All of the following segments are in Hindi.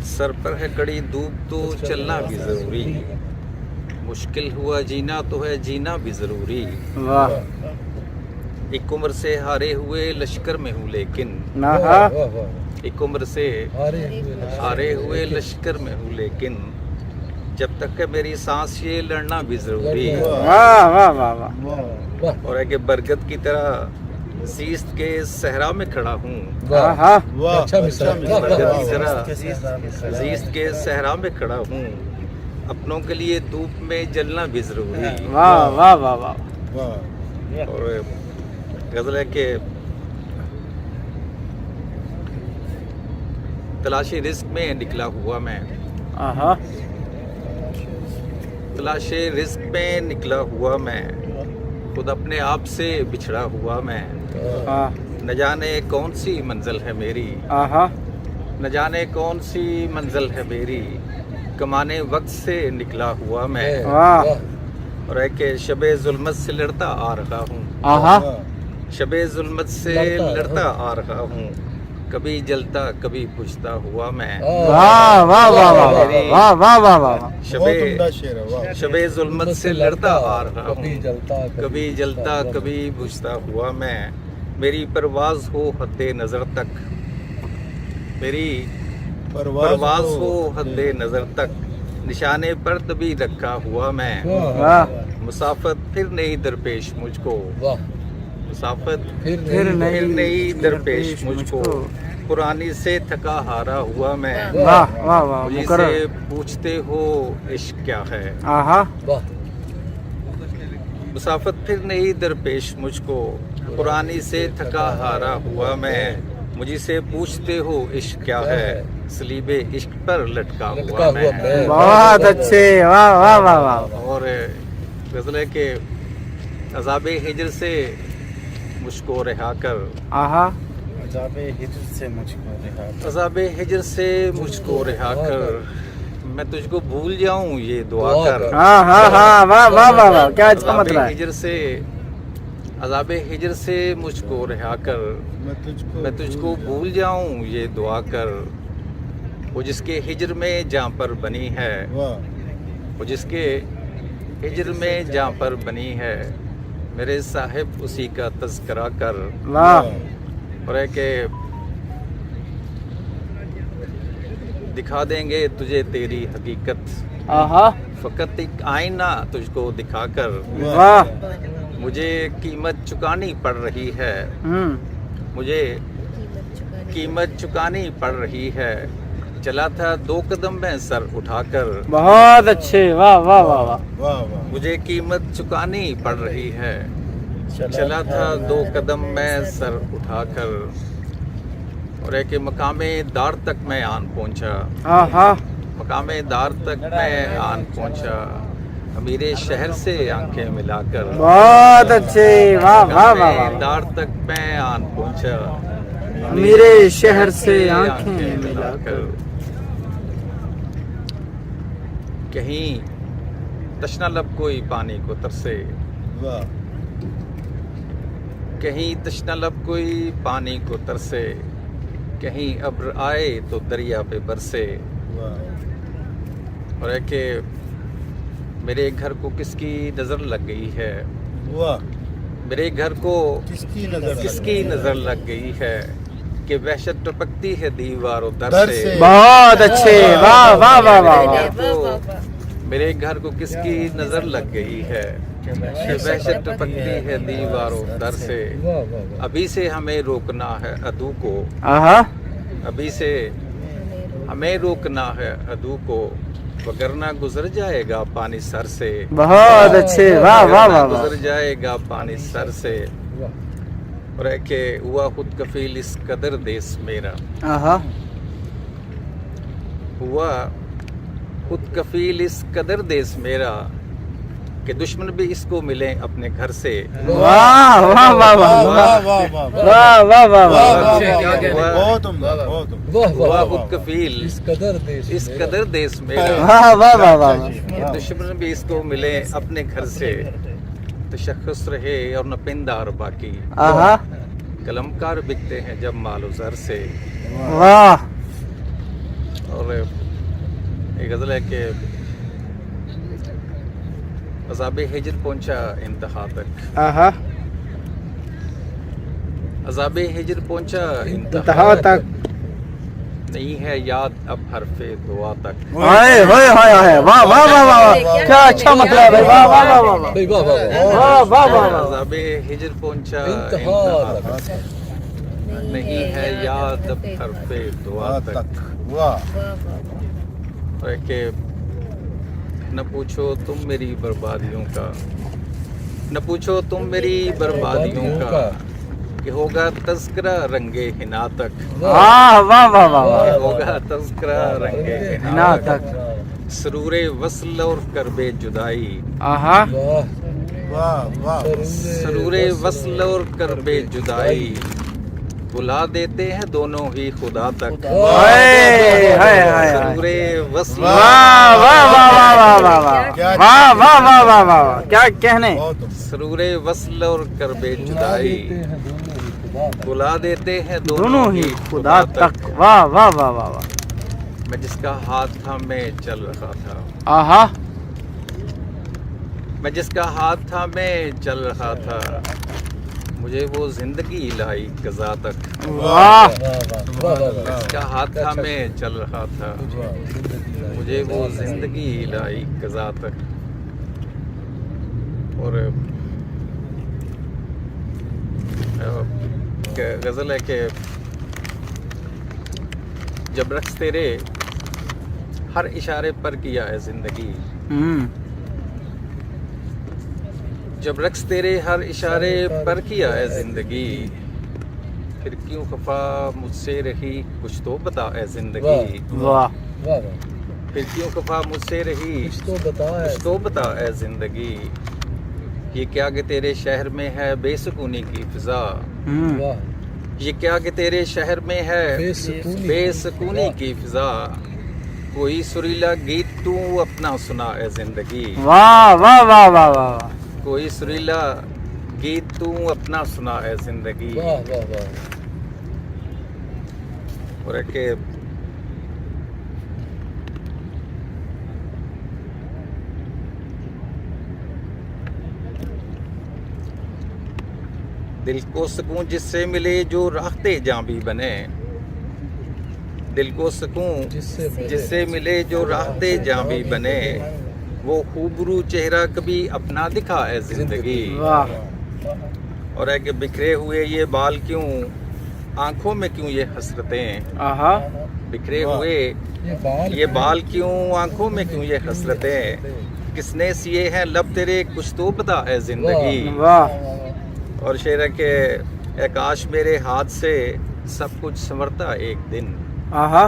सर पर है कड़ी धूप तो चलना भी जरूरी, मुश्किल हुआ जीना तो है जीना भी जरूरी। वाह एक उम्र से हारे हुए लश्कर में हूँ लेकिन, ना एक उम्र से हारे हुए लश्कर में हूँ लेकिन, जब तक है मेरी सांस ये लड़ना भी जरूरी। वाह वाह वाह वाह और है कि बरगद की तरह जीस्त के सहरा में खड़ा हूँ, बरगद की तरह जीस्त के सहरा में खड़ा हूँ, अपनों के लिए धूप में जलना भी जरूरी। वाह वाह वाह वाह और गजल है कि तलाशी रिस्क में निकला हुआ मैं, आहा तलाशे रिस्क में निकला हुआ मैं, खुद अपने आप से बिछड़ा हुआ मैं। आहा न जाने कौन सी मंजिल है मेरी, आहा न जाने कौन सी मंजिल है मेरी, कमाने वक्त से निकला हुआ मैं। वाह और है कि शबे जुल्मत से लड़ता आ रहा हूँ, आहा शबे जुल्मत से लड़ता आ रहा हूँ, कभी जलता कभी बुझता हुआ मैं। वाह वाह वाह वाह वाह वाह वाह वाह शबे जुल्मत से लड़ता आ रहा हूँ, कभी जलता कभी बुझता हुआ मैं। मेरी परवाज हो हद्दे नजर तक, मेरी परवाज हो हद्दे नजर तक, निशाने पर तभी रखा हुआ मैं। वाह मुसाफत फिर नहीं दरपेश मुझको, मुसाफत फिर नहीं दरपेश मुझको, पुरानी से थका हारा हुआ मैं। वाह वाह वाह मुझसे मुकर्रर पूछते हो इश्क क्या है, आहा मुसाफत फिर नहीं दरपेश मुझको, पुरानी से थका हारा हुआ मैं। मुझसे पूछते हो इश्क क्या है, सलीबे इश्क पर लटका हुआ मैं। बहुत अच्छे वाह वाह वाह वाह और गजल है कि अज़ाबे हिजर से मुझको रिहा कर, आहा अज़ाबे हिजर से मुझको रिहा कर, मैं तुझको भूल जाऊं ये दुआ कर। हाँ हाँ हाँ वाह वाह वाह वाह क्या इसका अज़ाबे मतलब है हिजर से, अज़ाबे हिजर से मुझको रिहा कर, मैं तुझको भूल जाऊं ये दुआ कर। वो जिसके हिजर में जहाँ पर बनी है, वो जिसके हिजर में जहाँ पर बनी है, मेरे साहिब उसी का तज़किरा कर। वाह और है कि दिखा देंगे तुझे तेरी हकीकत, आहा फकत एक आईना तुझको दिखाकर। वाह मुझे कीमत चुकानी पड़ रही है, मुझे कीमत चुकानी पड़ रही है, चला था 2 कदम में सर उठाकर। बहुत अच्छे वाह वाह वाह वाह मुझे कीमत चुकानी पड़ रही है, चला था 2 कदम में सर उठाकर। और है कि मकामे दार तक मैं आन पहुंचा, आहा मकामे दार तक मैं आन पहुंचा, अमीरे शहर से आंखें मिलाकर। बहुत अच्छे वाह वाह वाह मकामे वाह दार तक मैं आन पहुंचा, मेरे शहर से आंखें मिलाकर। कहीं तशना लब कोई पानी को तरसे, कहीं तशना लब कोई पानी को तरसे, कहीं अब्र आए तो दरिया पे बरसे। और है कि मेरे घर को किसकी नज़र लग गई है, मेरे घर को किसकी नज़र लग गई है, कि वहशत टपकती है दीवारों दर से। बहुत अच्छे वाह वाह वाह वाह मेरे घर को किसकी नज़र लग गई है, कि वहशत टपकती है दीवारों दर से। अभी से हमें रोकना है अदू को, आहा अभी से हमें रोकना है अदू को, वगरना गुजर जाएगा पानी सर से। बहुत अच्छे वाह वाह वाह वाह गुजर जाएगा पानी सर से। और है कि हुआ खुद कफील इस कदर देश मेरा, आहा हुआ खुद कफील इस कदर देश मेरा, कि दुश्मन भी इसको मिले अपने घर से। वाह वाह वाह वाह वाह वाह वाह हुआ खुद कफील इस कदर देश मेरा, वाह वाह वाह वाह कि दुश्मन भी इसको मिले अपने घर से, तशख्खुस रहे और न पिंदार बाकी, आहा कलमकार बिकते हैं जब मालो ज़र से। वाह और एक गज़ल है कि अज़ाब हिजर पहुंचा इंतहा तक, आहा अज़ाब हिजर पहुंचा इंतहा तक, नहीं है याद अब हरफे दुआ तक। हाय हाय हाय हाय, वाह वाह वाह वाह, क्या अच्छा मतलब है, वाह वाह वाह वाह वाह वाह वाह वाह। अज़ाब हिजर पहुंचा इंतहा तक, नहीं है याद अब हरफे दुआ तक। वाह और कि न पूछो तुम मेरी बर्बादियों का, न पूछो तुम मेरी बर्बादियों का, कि होगा तज़किरा रंगे हिना तक, वाह वाह वाह वाह वाह, होगा तज़किरा रंगे हिना हिना तक, तक, सरूरे वस्ल और करबे जुदाई, आहा वाह वाह सरूरे वस्ल और करबे जुदाई, बुला देते हैं दोनों ही खुदा तक। हाय हाय हाय, सरूरे वस्ल, वाह वाह वाह वाह वाह वाह वाह वाह वाह वाह वाह वाह, क्या कहने, बहुत सरूरे वस्ल और करबे जुदाई, बुला देते हैं दोनों ही खुदा तक, वाह वाह वाह वाह वाह, मैं जिसका हाथ था मैं चल रहा था, आहा मैं जिसका हाथ था मैं चल रहा था, मुझे वो जिंदगी लाई कज़ा तक। वाह जिसका हाथ था मैं चल रहा था, मुझे वो जिंदगी लाई कज़ा तक। और गज़ल है कि जब रक्स तेरे हर इशारे पर किया है जिंदगी, जब रक्स तेरे हर इशारे पर किया है जिंदगी, फिर क्यों खफा मुझसे रही कुछ तो बता है जिंदगी, वाह, फिर क्यों खफा मुझसे रही कुछ तो बता है जिंदगी, ये क्या कि तेरे शहर में है बेसुकूनी की फिजा, ये क्या कि तेरे शहर में है बेसुकूनी की फिजा, कोई सुरीला गीत तू अपना सुना है जिंदगी, वाह वाह वाह वाह वाह, कोई सुरीला गीत तू अपना सुना है जिंदगी। और एक के दिल को सुकून जिससे मिले जो राहते जां भी बने, दिल को सुकून जिससे मिले जो राहते जां भी बने, वो खूबरू चेहरा कभी अपना दिखा है जिंदगी। वाह, और है कि बिखरे हुए ये बाल क्यों आंखों में क्यों ये हसरतें, आहा बिखरे हुए ये बाल क्यों आंखों में क्यों ये हसरतें, किसने सिए हैं लब तेरे कुछ तो बता है जिंदगी। वाह, और शेर है कि ए काश मेरे हाथ से सब कुछ संवरता एक दिन, आहा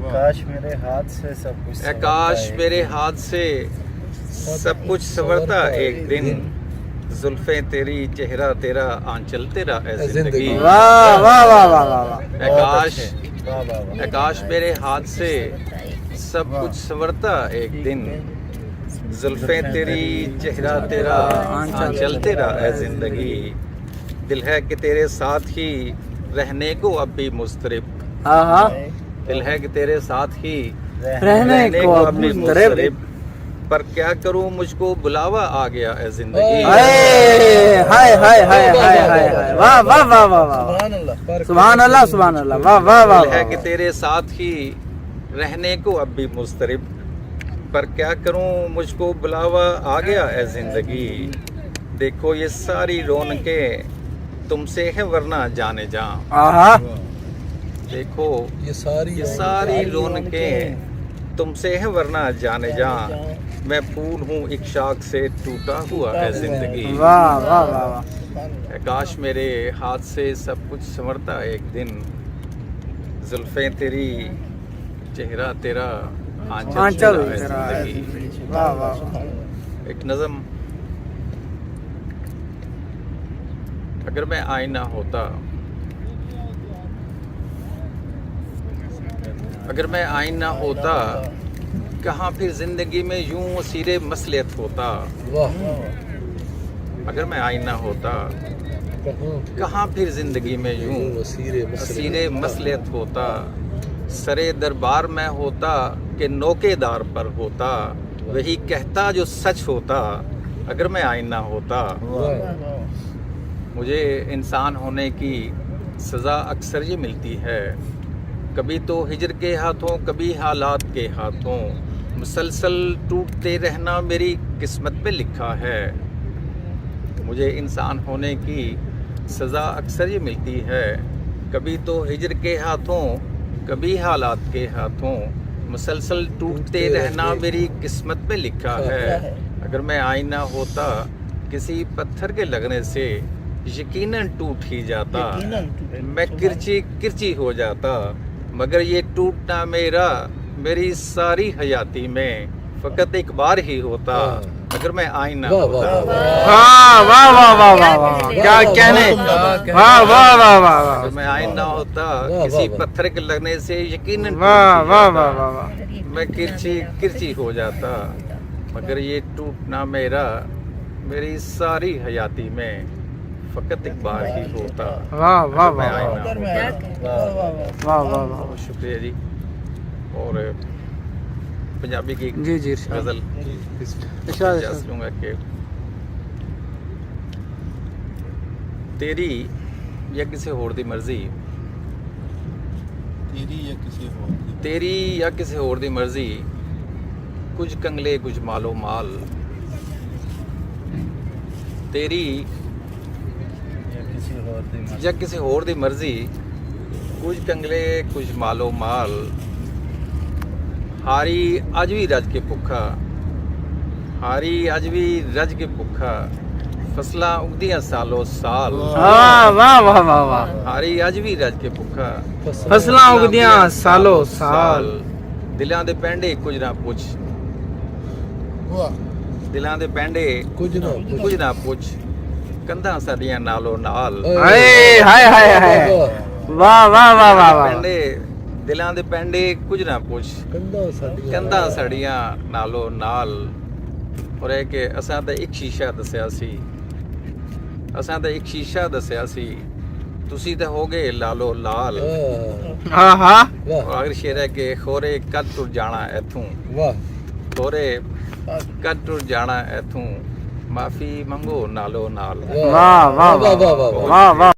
काश मेरे हाथ से सब कुछ ए काश मेरे हाथ से सब कुछ संवरता एक दिन, जुल्फे तेरी चेहरा तेरा आंचल तेरा है जिंदगी। वाह वाह वाह वाह वाह वाह, ए काश मेरे हाथ से सब कुछ संवरता एक दिन, जुल्फे तेरी चेहरा तेरा आंचल तेरा है जिंदगी, दिल है कि तेरे साथ ही रहने को अब भी मुस्तरिब, आहा दिल है कि तेरे साथ ही रहने को अब भी मुस्तरिब, पर क्या करूं मुझको बुलावा आ गया है जिंदगी। हाय हाय हाय हाय हाय हाय हाय, वाह वाह वाह वाह वाह, सुभान अल्लाह सुभान अल्लाह, वाह वाह वाह, दिल है कि तेरे साथ ही रहने को अब भी मुस्तरिब, पर क्या करूं मुझको बुलावा आ गया है जिंदगी, देखो ये सारी रौनकें तुमसे है वरना जाने जा, आहा देखो ये सारी रौनकें तुमसे है वरना जाने जा, मैं फूल हूँ एक शाख से टूटा हुआ है जिंदगी। वाह वाह वाह वाह, काश मेरे हाथ से सब कुछ संवरता एक दिन, जुल्फे तेरी चेहरा तेरा आंचल आंचल तेरा है तेरा है जिंदगी। जिंदगी, वाह वाह वाह, एक नज़म, अगर मैं आईना होता, अगर मैं आईना होता, कहाँ फिर जिंदगी में यूं असीरे मसलियत होता, अगर मैं आईना होता, कहाँ फिर जिंदगी में यूं असीरे मसलियत होता, सरे दरबार में होता कि नौकेदार पर होता, वही कहता जो सच होता अगर मैं आईना होता। मुझे इंसान होने की सज़ा अक्सर ये मिलती है, कभी तो हिजर के हाथों कभी हालात के हाथों, मुसलसल टूटते रहना मेरी किस्मत में लिखा है। मुझे इंसान होने की सज़ा अक्सर ये मिलती है, कभी तो हिजर के हाथों कभी हालात के हाथों, मुसलसल टूटते रहना मेरी किस्मत में लिखा है। अगर मैं आईना होता किसी पत्थर के लगने से यकीनन टूट ही जाता, मैं किरची किरची हो जाता, मगर ये टूटना मेरा मेरी सारी हयाती में फकत एक बार ही होता अगर मैं आईना होता। वाह वाह वाह वाह वाह वाह, क्या कहने, वाह वाह वाह वाह वाह, अगर मैं आईना होता किसी पत्थर के लगने से यकीनन वाह टूट ही वाह जाता, वाह वाह, मैं किरची किरची हो जाता, मगर ये टूटना मेरा मेरी सारी हयाती में फकत एक बार ही होता। वाह वाह मैं वाह आईना होता। वाह वाह वाह, बहुत शुक्रिया जी। और पंजाबी की जी जी इरशाद। गज़ल इरशाद, इजाज़त लूँगा कि तेरी या किसी होर दी मर्जी, तेरी या किसी होर दी मर्जी, कुछ कंगले कुछ मालो माल, तेरी या किसी होर दी मर्जी, कुछ कंगले कुछ मालो माल, हारी अज भी रज के भुखा, हारी अज भी रज के भुखा, फसलां उगदियां सालो साल, वाह वाह वाह वाह वाह, हारी अज भी रज के भुखा, फसलां उगदियां सालो साल, दिलां दे पैंडे कुछ ना पुछ, दिलां दे पैंडे कुछ ना पुछ, कंधां साडियां नालो नाल, हाय हाय हाय हाय, वाह वाह वाह वाह वाह, ਪੈਂਡੇ ਦਿਲਾਂ ਦੇ ਪੈਂਡੇ ਕੁਝ ਨਾ ਪੁੱਛ, ਕੰਧਾਂ ਸੜੀਆਂ ਨਾਲੋਂ ਨਾਲ। ਔਰ ਇਹ ਕਿ ਅਸਾਂ ਤਾਂ ਇੱਕ ਸ਼ੀਸ਼ਾ ਦੱਸਿਆ ਸੀ, ਅਸਾਂ ਤਾਂ ਇੱਕ ਸ਼ੀਸ਼ਾ ਦੱਸਿਆ ਸੀ, ਤੁਸੀਂ ਤਾਂ ਹੋ ਗਏ ਲਾਲੋ ਲਾਲ। ਹਾਂ ਹਾਂ, ਔਰ ਅਗਰ ਸ਼ੇਰ ਹੈ ਕਿ ਖੋਰੇ ਕਦ ਟੁਰ ਜਾਣਾ ਇੱਥੋਂ, ਖੋਰੇ ਕਦ ਟੁਰ ਜਾਣਾ ਇੱਥੋਂ, ਮਾਫੀ ਮੰਗੋ ਨਾਲੋ ਨਾਲ। ਵਾਹ ਵਾਹ ਵਾਹ ਵਾਹ ਵਾਹ,